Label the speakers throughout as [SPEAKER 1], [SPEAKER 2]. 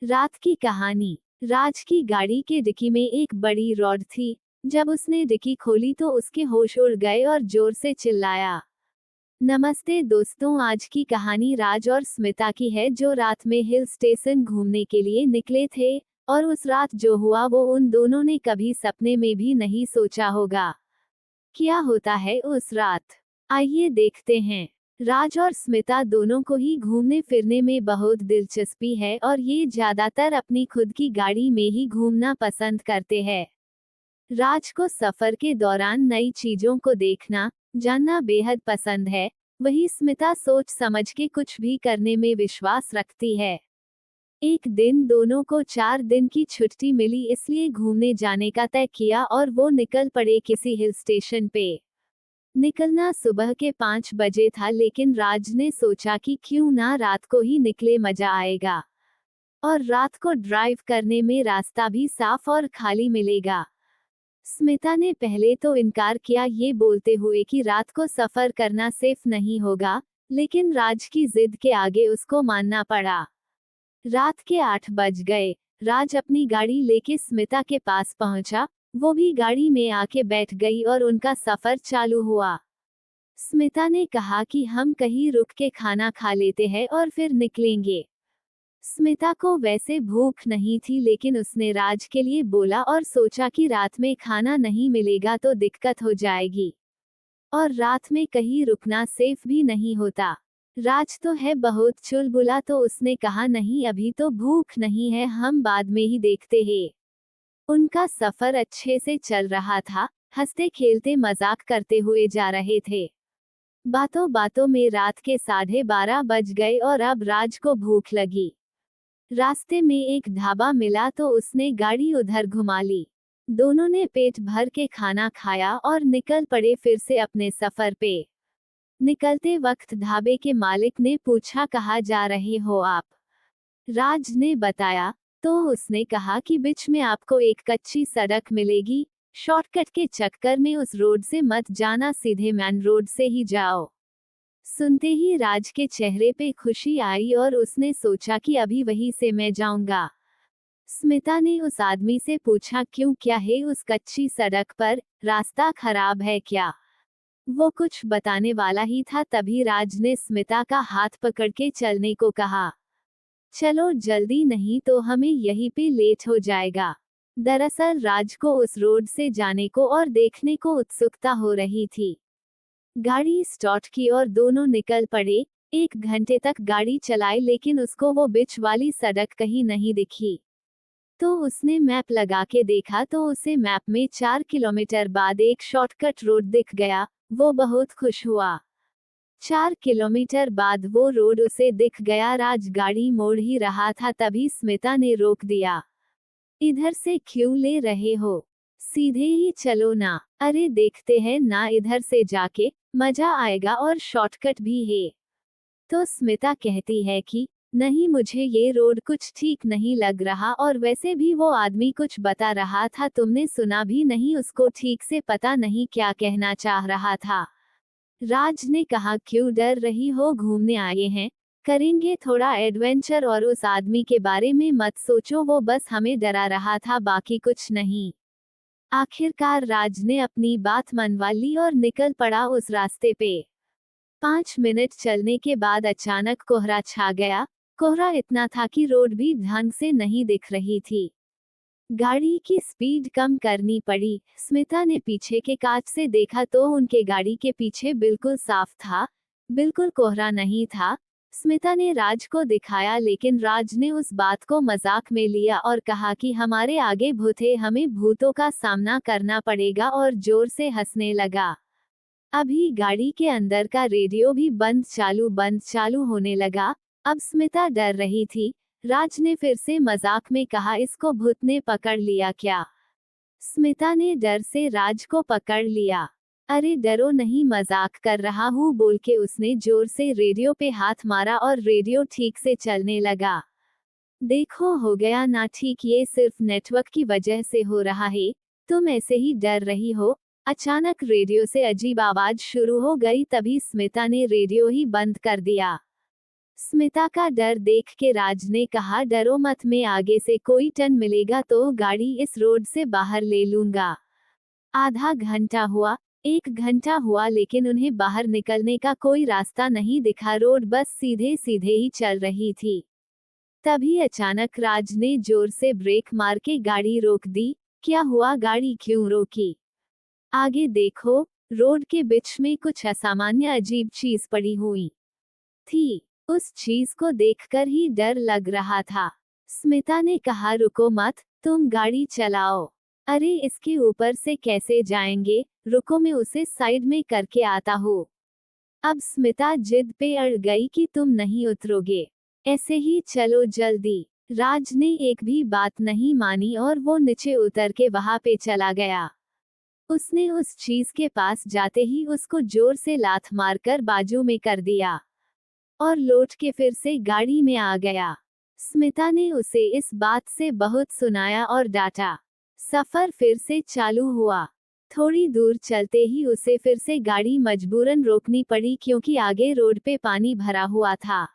[SPEAKER 1] रात की कहानी। राज की गाड़ी के डिक्की में एक बड़ी रॉड थी। जब उसने डिक्की खोली तो उसके होश उड़ गए और जोर से चिल्लाया। नमस्ते दोस्तों, आज की कहानी राज और स्मिता की है, जो रात में हिल स्टेशन घूमने के लिए निकले थे। और उस रात जो हुआ वो उन दोनों ने कभी सपने में भी नहीं सोचा होगा। क्या होता है उस रात, आइए देखते हैं। राज और स्मिता दोनों को ही घूमने फिरने में बहुत दिलचस्पी है और ये ज्यादातर अपनी खुद की गाड़ी में ही घूमना पसंद करते हैं। राज को सफर के दौरान नई चीजों को देखना, जानना बेहद पसंद है। वही स्मिता सोच समझ के कुछ भी करने में विश्वास रखती है। एक दिन दोनों को 4 दिन की छुट्टी मिली, इसलिए घूमने जाने का तय किया और वो निकल पड़े किसी हिल स्टेशन पे। निकलना सुबह के 5 बजे था, लेकिन राज ने सोचा कि क्यों ना रात को ही निकले, मजा आएगा। और रात को ड्राइव करने में रास्ता भी साफ और खाली मिलेगा। स्मिता ने पहले तो इनकार किया, ये बोलते हुए कि रात को सफर करना सेफ नहीं होगा, लेकिन राज की जिद के आगे उसको मानना पड़ा। रात के 8 बज गए। राज अपनी गाड़ी लेके स्मिता के पास पहुंचा। वो भी गाड़ी में आके बैठ गई और उनका सफर चालू हुआ। स्मिता ने कहा कि हम कहीं रुक के खाना खा लेते हैं और फिर निकलेंगे। स्मिता को वैसे भूख नहीं थी, लेकिन उसने राज के लिए बोला और सोचा कि रात में खाना नहीं मिलेगा तो दिक्कत हो जाएगी। और रात में कहीं रुकना सेफ भी नहीं होता। राज तो है बहुत चुलबुला, तो उसने कहा नहीं, अभी तो भूख नहीं है, हम बाद में ही देखते हैं। उनका सफर अच्छे से चल रहा था। हंसते खेलते मजाक करते हुए जा रहे थे। बातों बातों में रात के 12:30 बज गए और अब राज को भूख लगी। रास्ते में एक ढाबा मिला तो उसने गाड़ी उधर घुमा ली। दोनों ने पेट भर के खाना खाया और निकल पड़े फिर से अपने सफर पे। निकलते वक्त ढाबे के मालिक ने पूछा, कहाँ जा रहे हो आप? राज ने बताया। तो उसने कहा कि बीच में आपको एक कच्ची सड़क मिलेगी, शॉर्टकट के चक्कर में उस रोड से मत जाना, सीधे मेन रोड से ही जाओ। सुनते ही राज के चेहरे पे खुशी आई और उसने सोचा कि अभी वहीं से मैं जाऊंगा। स्मिता ने उस आदमी से पूछा, क्यों, क्या है उस कच्ची सड़क पर, रास्ता खराब है क्या? वो कुछ बताने वाला ही था, तभी राज ने स्मिता का हाथ पकड़ के चलने को कहा। चलो जल्दी, नहीं तो हमें यहीं पे लेट हो जाएगा। दरअसल राज को उस रोड से जाने को और देखने को उत्सुकता हो रही थी। गाड़ी स्टार्ट की और दोनों निकल पड़े। 1 घंटे तक गाड़ी चलाई, लेकिन उसको वो बीच वाली सड़क कहीं नहीं दिखी। तो उसने मैप लगा के देखा तो उसे मैप में 4 किलोमीटर बाद एक शॉर्टकट रोड दिख गया। वो बहुत खुश हुआ। 4 किलोमीटर बाद वो रोड उसे दिख गया। राज गाड़ी मोड़ ही रहा था, तभी स्मिता ने रोक दिया। इधर से क्यों ले रहे हो, सीधे ही चलो ना। अरे देखते हैं ना, इधर से जाके मजा आएगा और शॉर्टकट भी है। तो स्मिता कहती है कि नहीं, मुझे ये रोड कुछ ठीक नहीं लग रहा, और वैसे भी वो आदमी कुछ बता रहा था, तुमने सुना भी नहीं, उसको ठीक से पता नहीं क्या कहना चाह रहा था। राज ने कहा, क्यों डर रही हो, घूमने आए हैं, करेंगे थोड़ा एडवेंचर, और उस आदमी के बारे में मत सोचो, वो बस हमें डरा रहा था, बाकी कुछ नहीं। आखिरकार राज ने अपनी बात मनवा ली और निकल पड़ा उस रास्ते पे। 5 मिनट चलने के बाद अचानक कोहरा छा गया। कोहरा इतना था कि रोड भी ढंग से नहीं दिख रही थी। गाड़ी की स्पीड कम करनी पड़ी। स्मिता ने पीछे के कांच से देखा तो उनके गाड़ी के पीछे बिल्कुल साफ था, बिल्कुल कोहरा नहीं था। स्मिता ने राज को दिखाया, लेकिन राज ने उस बात को मजाक में लिया और कहा कि हमारे आगे भूत है, हमें भूतों का सामना करना पड़ेगा, और जोर से हंसने लगा। अभी गाड़ी के अंदर का रेडियो भी बंद चालू होने लगा। अब स्मिता डर रही थी। राज ने फिर से मजाक में कहा, इसको भूत ने पकड़ लिया क्या? स्मिता ने डर से राज को पकड़ लिया। अरे डरो नहीं, मजाक कर रहा हूँ, बोल के उसने जोर से रेडियो पे हाथ मारा और रेडियो ठीक से चलने लगा। देखो हो गया ना ठीक, ये सिर्फ नेटवर्क की वजह से हो रहा है, तुम ऐसे ही डर रही हो। अचानक रेडियो से अजीब आवाज शुरू हो गई, तभी स्मिता ने रेडियो ही बंद कर दिया। स्मिता का डर देख के राज ने कहा, डरो मत, मैं आगे से कोई टर्न मिलेगा तो गाड़ी इस रोड से बाहर ले लूंगा। आधा घंटा हुआ, 1 घंटा हुआ, लेकिन उन्हें बाहर निकलने का कोई रास्ता नहीं दिखा। रोड बस सीधे सीधे ही चल रही थी। तभी अचानक राज ने जोर से ब्रेक मार के गाड़ी रोक दी। क्या हुआ, गाड़ी क्यों रोकी? आगे देखो, रोड के बीच में कुछ असामान्य अजीब चीज पड़ी हुई थी। उस चीज को देखकर ही डर लग रहा था। स्मिता ने कहा, रुको मत, तुम गाड़ी चलाओ। अरे इसके ऊपर से कैसे जाएंगे? रुको, मैं उसे साइड में करके आता हूँ। अब स्मिता जिद पे अड़ गई कि तुम नहीं उतरोगे, ऐसे ही चलो जल्दी। राज ने एक भी बात नहीं मानी और वो नीचे उतर के वहां पे चला गया। उसने उस चीज के पास जाते ही उसको जोर से लात मारकर बाजू में कर दिया और लौट के फिर से गाड़ी में आ गया। स्मिता ने उसे इस बात से बहुत सुनाया और डांटा। सफर फिर से चालू हुआ। थोड़ी दूर चलते ही उसे फिर से गाड़ी मजबूरन रोकनी पड़ी क्योंकि आगे रोड पे पानी भरा हुआ था।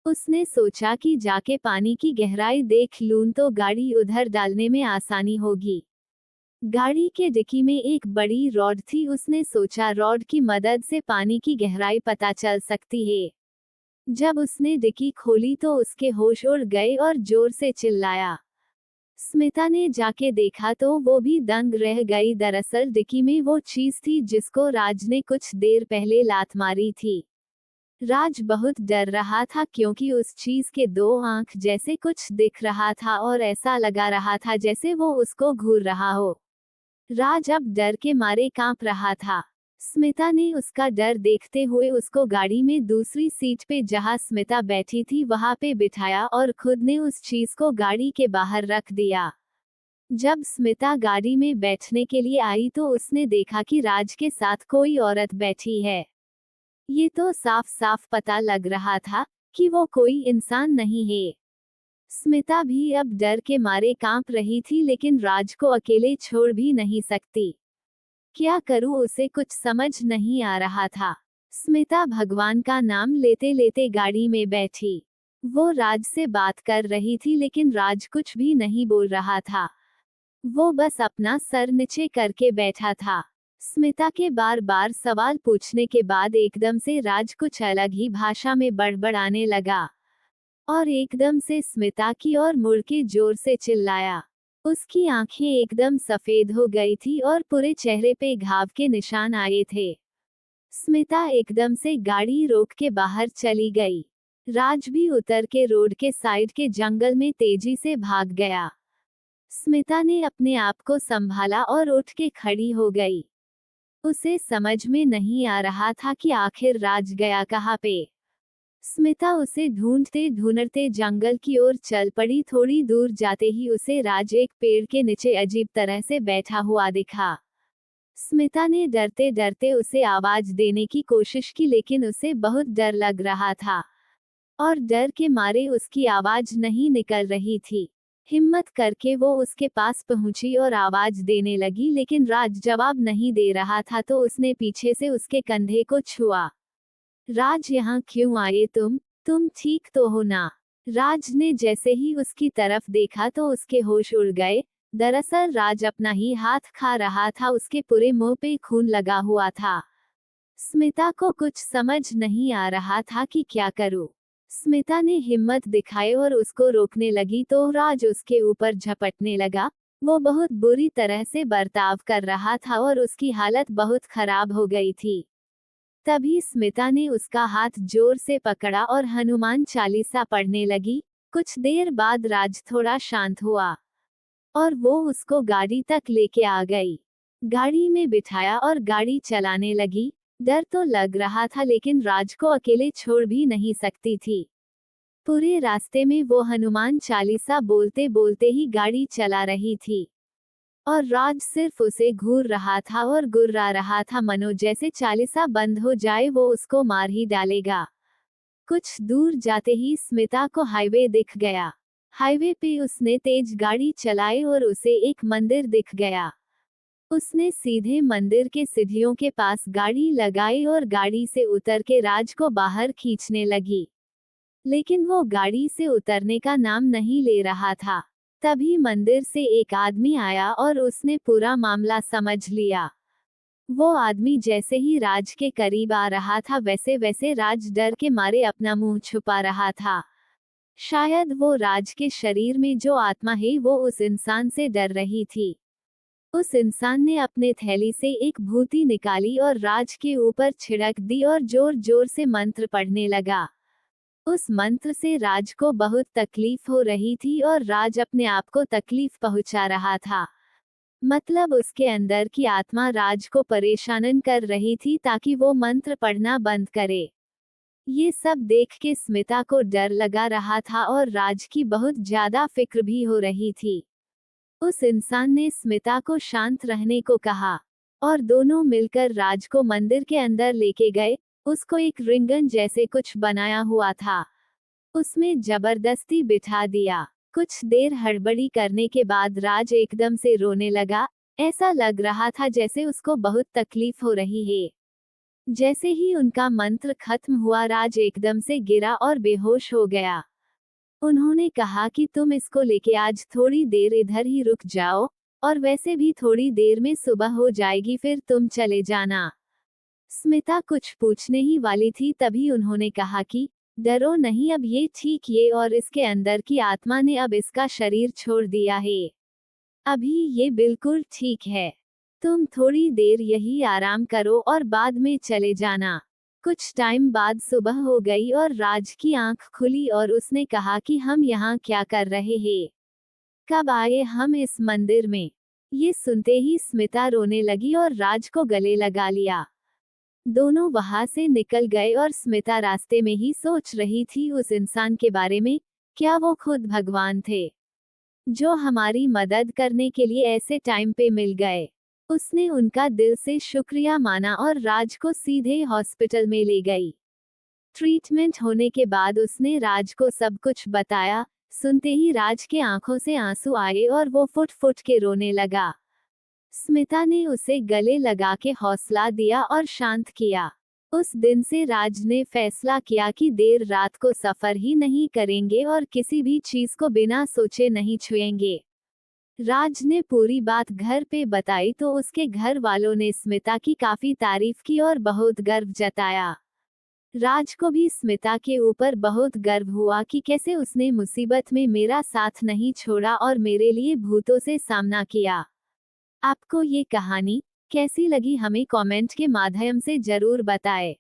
[SPEAKER 1] उसने सोचा कि जाके पानी की गहराई देख लूं तो गाड़ी उधर डालने में आसानी होगी। गाड़ी के डिक्की में एक बड़ी रॉड थी। उसने सोचा रॉड की मदद से पानी की गहराई पता चल सकती है। जब उसने डिक्की खोली तो उसके होश उड़ गए और जोर से चिल्लाया। स्मिता ने जाके देखा तो वो भी दंग रह गई। दरअसल डिक्की में वो चीज थी जिसको राज ने कुछ देर पहले लात मारी थी। राज बहुत डर रहा था क्योंकि उस चीज के 2 आंख जैसे कुछ दिख रहा था और ऐसा लगा रहा था जैसे वो उसको घूर रहा हो। राज अब डर के मारे कांप रहा था। स्मिता ने उसका डर देखते हुए उसको गाड़ी में दूसरी सीट पे जहां स्मिता बैठी थी वहां पे बिठाया और खुद ने उस चीज को गाड़ी के बाहर रख दिया। जब स्मिता गाड़ी में बैठने के लिए आई तो उसने देखा कि राज के साथ कोई औरत बैठी है। ये तो साफ साफ पता लग रहा था कि वो कोई इंसान नहीं है। स्मिता भी अब डर के मारे कांप रही थी, लेकिन राज को अकेले छोड़ भी नहीं सकती। क्या करूं, उसे कुछ समझ नहीं आ रहा था। स्मिता भगवान का नाम लेते लेते गाड़ी में बैठी। वो राज से बात कर रही थी लेकिन राज कुछ भी नहीं बोल रहा था। वो बस अपना सर नीचे करके बैठा था। स्मिता के बार बार सवाल पूछने के बाद एकदम से राज कुछ अलग ही भाषा में बड़बड़ाने लगा और एकदम से स्मिता की ओर मुड़ के जोर से चिल्लाया। उसकी आंखें एकदम सफेद हो गई थी और पूरे चेहरे पे घाव के निशान आए थे। स्मिता एकदम से गाड़ी रोक के बाहर चली गई। राज भी उतर के रोड के साइड के जंगल में तेजी से भाग गया। स्मिता ने अपने आप को संभाला और उठ के खड़ी हो गई। उसे समझ में नहीं आ रहा था कि आखिर राज गया कहाँ पे। स्मिता उसे ढूंढते ढूंढते जंगल की ओर चल पड़ी। थोड़ी दूर जाते ही उसे राज एक पेड़ के नीचे अजीब तरह से बैठा हुआ दिखा। स्मिता ने डरते डरते उसे आवाज देने की कोशिश की लेकिन उसे बहुत डर लग रहा था और डर के मारे उसकी आवाज नहीं निकल रही थी। हिम्मत करके वो उसके पास पहुंची और आवाज देने लगी, लेकिन राज जवाब नहीं दे रहा था तो उसने पीछे से उसके कंधे को छुआ। राज, यहाँ क्यों आए तुम ठीक तो हो ना? राज ने जैसे ही उसकी तरफ देखा तो उसके होश उड़ गए। दरअसल राज अपना ही हाथ खा रहा था। उसके पूरे मुंह पे खून लगा हुआ था। स्मिता को कुछ समझ नहीं आ रहा था कि क्या करूं। स्मिता ने हिम्मत दिखाई और उसको रोकने लगी तो राज उसके ऊपर झपटने लगा। वो बहुत बुरी तरह से बर्ताव कर रहा था और उसकी हालत बहुत खराब हो गई थी। तभी स्मिता ने उसका हाथ जोर से पकड़ा और हनुमान चालीसा पढ़ने लगी। कुछ देर बाद राज थोड़ा शांत हुआ और वो उसको गाड़ी तक लेके आ गई। गाड़ी में बिठाया और गाड़ी चलाने लगी। डर तो लग रहा था लेकिन राज को अकेले छोड़ भी नहीं सकती थी। पूरे रास्ते में वो हनुमान चालीसा बोलते बोलते ही गाड़ी चला रही थी और राज सिर्फ उसे घूर रहा था और गुर्रा रहा था, मनो जैसे चालीसा बंद हो जाए वो उसको मार ही डालेगा। कुछ दूर जाते ही स्मिता को हाईवे दिख गया। हाईवे पे उसने तेज गाड़ी चलाई और उसे एक मंदिर दिख गया। उसने सीधे मंदिर के सीढ़ियों के पास गाड़ी लगाई और गाड़ी से उतर के राज को बाहर खींचने लगी। लेकिन वो गाड़ी से उतरने का नाम नहीं ले रहा था। तभी मंदिर से एक आदमी आया और उसने पूरा मामला समझ लिया। वो आदमी जैसे ही राज के करीब आ रहा था वैसे वैसे राज डर के मारे अपना मुंह छुपा रहा था। शायद वो राज के शरीर में जो आत्मा है वो उस इंसान से डर रही थी। उस इंसान ने अपने थैली से एक भूति निकाली और राज के ऊपर छिड़क दी और जोर जोर से मंत्र पढ़ने लगा। उस मंत्र से राज को बहुत तकलीफ हो रही थी और राज अपने आप को तकलीफ पहुंचा रहा था। मतलब उसके अंदर की आत्मा राज को परेशान कर रही थी ताकि वो मंत्र पढ़ना बंद करे। ये सब देख के स्मिता को डर लगा रहा था और राज की बहुत ज्यादा फिक्र भी हो रही थी। उस इंसान ने स्मिता को शांत रहने को कहा और दोनों मिलकर राज को मंदिर के अंदर लेके गए। उसको एक रिंगन जैसे कुछ बनाया हुआ था, उसमें जबरदस्ती बिठा दिया। कुछ देर हड़बड़ी करने के बाद राज एकदम से रोने लगा। ऐसा लग रहा था जैसे उसको बहुत तकलीफ हो रही है। जैसे ही उनका मंत्र खत्म हुआ राज एकदम से गिरा और बेहोश हो गया। उन्होंने कहा कि तुम इसको लेके आज थोड़ी देर इधर ही रुक जाओ, और वैसे भी थोड़ी देर में सुबह हो जाएगी, फिर तुम चले जाना। स्मिता कुछ पूछने ही वाली थी तभी उन्होंने कहा कि डरो नहीं, अब ये ठीक ये और इसके अंदर की आत्मा ने अब इसका शरीर छोड़ दिया है। अभी ये बिल्कुल ठीक है। तुम थोड़ी देर यही आराम करो और बाद में चले जाना। कुछ टाइम बाद सुबह हो गई और राज की आंख खुली और उसने कहा कि हम यहाँ क्या कर रहे हैं? कब आए हम इस मंदिर में? ये सुनते ही स्मिता रोने लगी और राज को गले लगा लिया। दोनों वहां से निकल गए और स्मिता रास्ते में ही सोच रही थी उस इंसान के बारे में। क्या वो खुद भगवान थे जो हमारी मदद करने के लिए ऐसे टाइम पे मिल गए? उसने उनका दिल से शुक्रिया माना और राज को सीधे हॉस्पिटल में ले गई। ट्रीटमेंट होने के बाद उसने राज को सब कुछ बताया। सुनते ही राज के आंखों से आंसू आए और वो फुट फुट के रोने लगा। स्मिता ने उसे गले लगा के हौसला दिया और शांत किया। उस दिन से राज ने फैसला किया कि देर रात को सफर ही नहीं करेंगे और किसी भी चीज को बिना सोचे नहीं छुएंगे। राज ने पूरी बात घर पे बताई तो उसके घर वालों ने स्मिता की काफी तारीफ की और बहुत गर्व जताया। राज को भी स्मिता के ऊपर बहुत गर्व हुआ कि कैसे उसने मुसीबत में मेरा साथ नहीं छोड़ा और मेरे लिए भूतों से सामना किया। आपको ये कहानी कैसी लगी हमें कमेंट के माध्यम से जरूर बताएं।